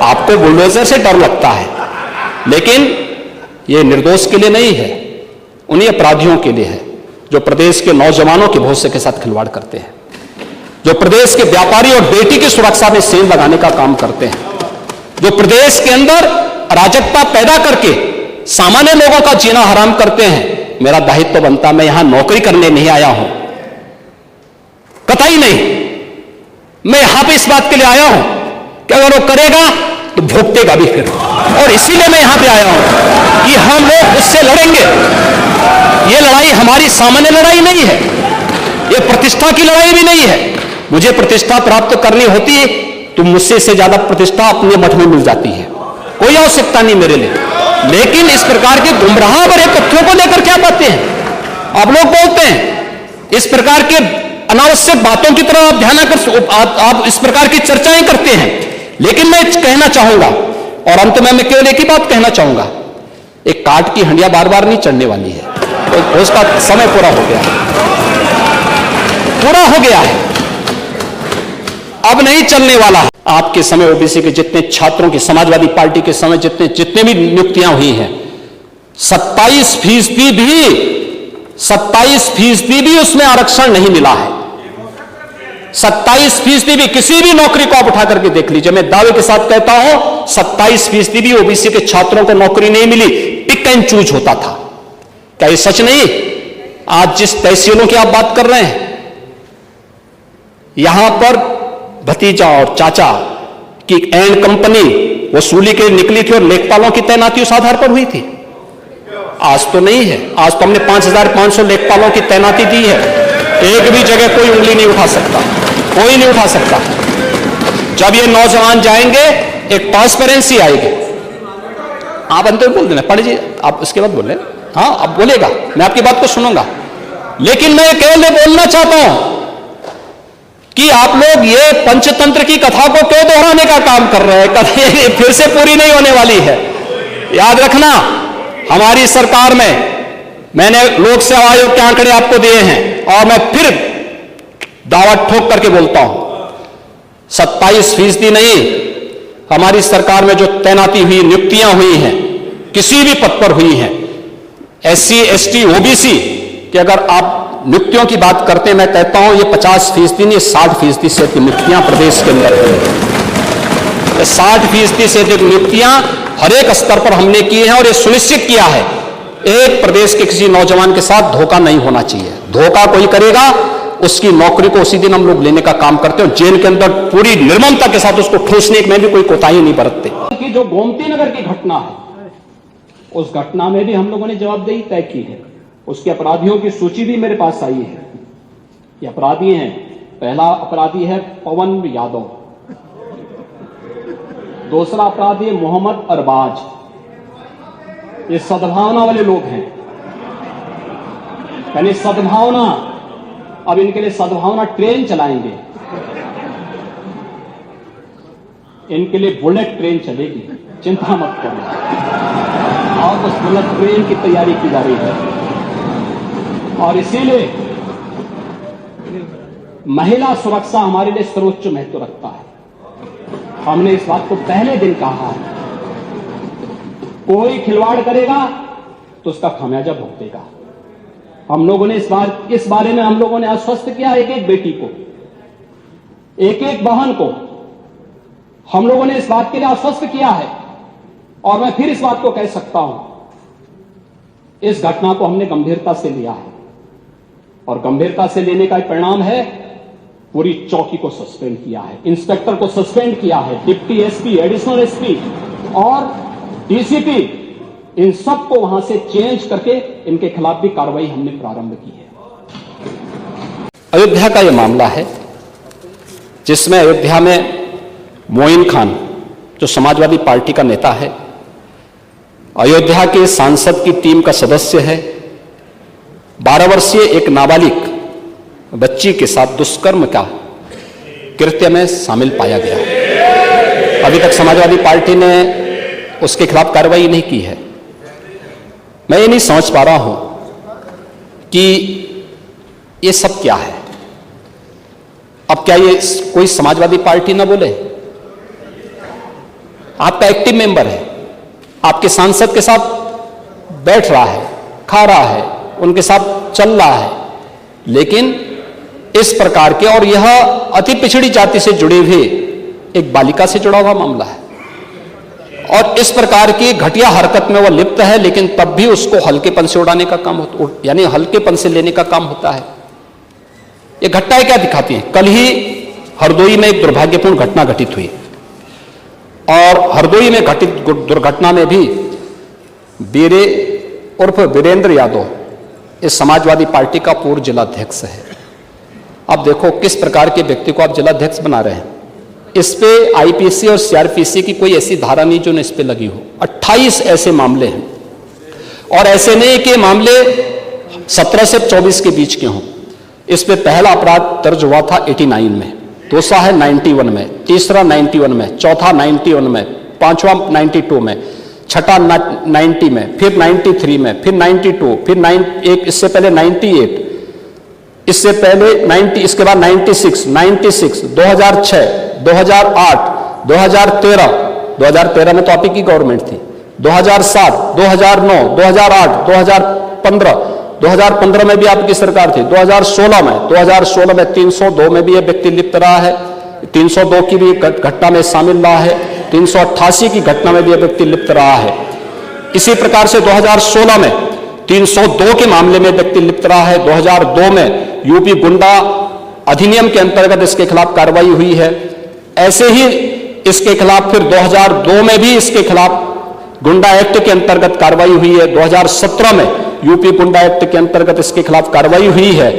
आपको बुलडोजर से डर लगता है, लेकिन ये निर्दोष के लिए नहीं है, उन्हीं अपराधियों के लिए है जो प्रदेश के नौजवानों के भविष्य के साथ खिलवाड़ करते हैं, जो प्रदेश के व्यापारी और बेटी की सुरक्षा में सेंध लगाने का काम करते हैं, जो प्रदेश के अंदर अराजकता पैदा करके सामान्य लोगों का जीना हराम करते हैं। मेरा दायित्व बनता, मैं यहां नौकरी करने नहीं आया हूं, कतई नहीं। मैं यहां पे इस बात के लिए आया हूं कि अगर वो करेगा तो भुगतेगा भी फिर, और इसीलिए मैं यहां पे आया हूं कि हम लोग उससे लड़ेंगे। ये लड़ाई हमारी सामान्य लड़ाई नहीं है, ये प्रतिष्ठा की लड़ाई भी नहीं है। मुझे प्रतिष्ठा प्राप्त करनी होती है तो मुझसे से ज्यादा प्रतिष्ठा अपने मठ में मिल जाती है, कोई आवश्यकता नहीं मेरे लिए। लेकिन इस प्रकार के गुमराह भरे तथ्यों को लेकर क्या बातें हैं आप लोग बोलते हैं, इस प्रकार के अनावश्यक बातों की तरफ आप ध्यान कर, आप इस प्रकार की चर्चाएं करते हैं। लेकिन मैं कहना चाहूंगा, और अंत में मैं केवल एक ही बात कहना चाहूंगा, एक काट की हंडिया बार बार नहीं चढ़ने वाली है, तो उसका समय पूरा हो गया है, पूरा हो गया है, अब नहीं चलने वाला। आपके समय ओबीसी के जितने छात्रों की, समाजवादी पार्टी के समय जितने भी नियुक्तियां हुई हैं, 27% भी उसमें आरक्षण नहीं मिला है। 27% भी, किसी भी नौकरी को आप उठा करके देख लीजिए, मैं दावे के साथ कहता हूं 27% भी ओबीसी के छात्रों को नौकरी नहीं मिली, पिक एंड चूज होता था। क्या ये सच नहीं? आज जिस तहसीलों की आप बात कर रहे हैं, यहां पर भतीजा और चाचा की एंड कंपनी वसूली के निकली थी और लेखपालों की तैनाती उस आधार पर हुई थी। आज तो नहीं है, आज तो हमने 5500 लेखपालों की तैनाती दी है। एक भी जगह कोई उंगली नहीं उठा सकता, कोई नहीं उठा सकता। जब ये नौजवान जाएंगे एक ट्रांसपेरेंसी आएगी। आप अंतर बोल देना, पढ़ लीजिए, आप उसके बाद बोल रहे, हाँ अब बोलेगा, मैं आपकी बात को सुनूंगा। लेकिन मैं केवल बोलना चाहता हूं कि आप लोग ये पंचतंत्र की कथा को क्यों दोहराने का काम कर रहे हैं? कथा फिर से पूरी नहीं होने वाली है। याद रखना, हमारी सरकार में मैंने लोक सेवा आयोग के आंकड़े आपको दिए हैं और मैं फिर दावा ठोक करके बोलता हूं, 27% नहीं, हमारी सरकार में जो तैनाती हुई, नियुक्तियां हुई हैं, किसी भी पद पर हुई हैं, SC, ST, OBC कि अगर आप नियुक्तियों की बात करते हैं, मैं कहता हूं ये 50% नहीं, 60% से अधिक नियुक्तियां प्रदेश के अंदर हुई। 60% से अधिक नियुक्तियां हर एक स्तर पर हमने की हैं और ये सुनिश्चित किया है एक प्रदेश के किसी नौजवान के साथ धोखा नहीं होना चाहिए। धोखा कोई करेगा उसकी नौकरी को उसी दिन हम लोग लेने का काम करते हैं, जेल के अंदर पूरी निर्ममता के साथ उसको ठूसने में भी कोई कोताही नहीं बरतते। कि जो गोमती नगर की घटना है, उस घटना में भी हम लोगों ने जवाबदेही तय की है। उसके अपराधियों की सूची भी मेरे पास आई है। ये अपराधी हैं, पहला अपराधी है पवन यादव, दूसरा अपराधी है मोहम्मद अरबाज। ये सद्भावना वाले लोग हैं, यानी सद्भावना, अब इनके लिए सद्भावना ट्रेन चलाएंगे, इनके लिए बुलेट ट्रेन चलेगी, चिंता मत करो। और उस बुलेट ट्रेन की तैयारी की जा रही है और इसीलिए महिला सुरक्षा हमारे लिए सर्वोच्च महत्व रखता है। हमने इस बात को पहले दिन कहा है, कोई खिलवाड़ करेगा तो उसका खामियाजा भुगतेगा। हम लोगों ने इस बारे में हम लोगों ने आश्वस्त किया, एक एक बेटी को, एक एक बहन को हम लोगों ने इस बात के लिए आश्वस्त किया है। और मैं फिर इस बात को कह सकता हूं, इस घटना को हमने गंभीरता से लिया है और गंभीरता से लेने का परिणाम है पूरी चौकी को सस्पेंड किया है, इंस्पेक्टर को सस्पेंड किया है, डिप्टी एसपी, एडिशनल एसपी और डीसीपी, इन सब को वहां से चेंज करके इनके खिलाफ भी कार्रवाई हमने प्रारंभ की है। अयोध्या का यह मामला है जिसमें अयोध्या में मोइन खान जो समाजवादी पार्टी का नेता है, अयोध्या के सांसद की टीम का सदस्य है, 12 वर्षीय एक नाबालिग बच्ची के साथ दुष्कर्म का कृत्य में शामिल पाया गया है। अभी तक समाजवादी पार्टी ने उसके खिलाफ कार्रवाई नहीं की है। मैं ये नहीं समझ पा रहा हूं कि ये सब क्या है। अब क्या ये कोई समाजवादी पार्टी ना बोले? आपका एक्टिव मेंबर है, आपके सांसद के साथ बैठ रहा है, खा रहा है, उनके साथ चल रहा है, लेकिन इस प्रकार के, और यह अति पिछड़ी जाति से जुड़े हुए एक बालिका से जुड़ा हुआ मामला है, और इस प्रकार की घटिया हरकत में वह लिप्त है, लेकिन तब भी उसको हल्केपन से उड़ाने का काम होता, यानी हल्केपन से लेने का काम होता है। ये घटनाएं क्या दिखाती हैं? कल ही हरदोई में एक दुर्भाग्यपूर्ण घटना घटित हुई, और हरदोई में घटित दुर्घटना में भी बीरे उर्फ वीरेंद्र यादव इस समाजवादी पार्टी का पूर्व जिलाध्यक्ष है। अब देखो किस प्रकार के व्यक्ति को आप जिलाध्यक्ष बना रहे हैं। इस पे आईपीसी और सीआरपीसी की कोई ऐसी धारा नहीं जो इस पे लगी हो। 28 ऐसे मामले हैं, और ऐसे नहीं कि मामले 17 से 24 के बीच के हों। इस पे पहला अपराध दर्ज हुआ था 89 में, दूसरा है 91 में, तीसरा 91 में, चौथा 91 में, पांचवा 92 में, छठा 90 में, फिर 93 में, फिर 92, फिर इससे पहले 98, इससे पहले 90, इसके बाद 96, 2006, 2008, 2013 में तो आप ही की गवर्नमेंट थी, 2007, 2009, 2008, 2015 में भी आपकी सरकार थी, 2016 में 302 में भी यह व्यक्ति लिप्त रहा है, 302 की भी घटना में शामिल रहा है, 388 की घटना में भी यह व्यक्ति लिप्त रहा है। इसी प्रकार से 2016 में 302 के मामले में व्यक्ति लिप्त रहा है। 2002 में यूपी गुंडा अधिनियम के अंतर्गत इसके खिलाफ कार्रवाई हुई है। ऐसे ही इसके खिलाफ फिर 2002 में भी इसके खिलाफ गुंडा एक्ट के अंतर्गत कार्रवाई हुई है। 2017 में यूपी गुंडा एक्ट के अंतर्गत इसके खिलाफ कार्रवाई हुई है,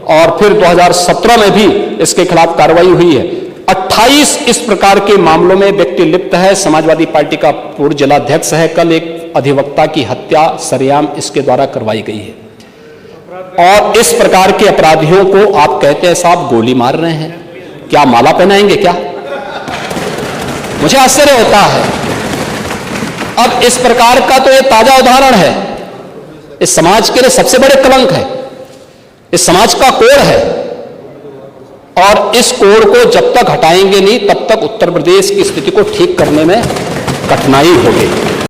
और फिर 2017 में भी इसके खिलाफ कार्रवाई हुई है। 28 इस प्रकार के मामलों में व्यक्ति लिप्त है। समाजवादी पार्टी का पूर्व जिलाध्यक्ष है। कल एक अधिवक्ता की हत्या सरेआम इसके द्वारा करवाई गई है, और इस प्रकार के अपराधियों को आप कहते हैं साहब गोली मार रहे हैं, क्या माला पहनाएंगे क्या? मुझे आश्चर्य होता है। अब इस प्रकार का तो एक ताजा उदाहरण है, इस समाज के लिए सबसे बड़े कलंक है, इस समाज का कोड़ है, और इस कोड़ को जब तक हटाएंगे नहीं तब तक उत्तर प्रदेश की स्थिति को ठीक करने में कठिनाई होगी।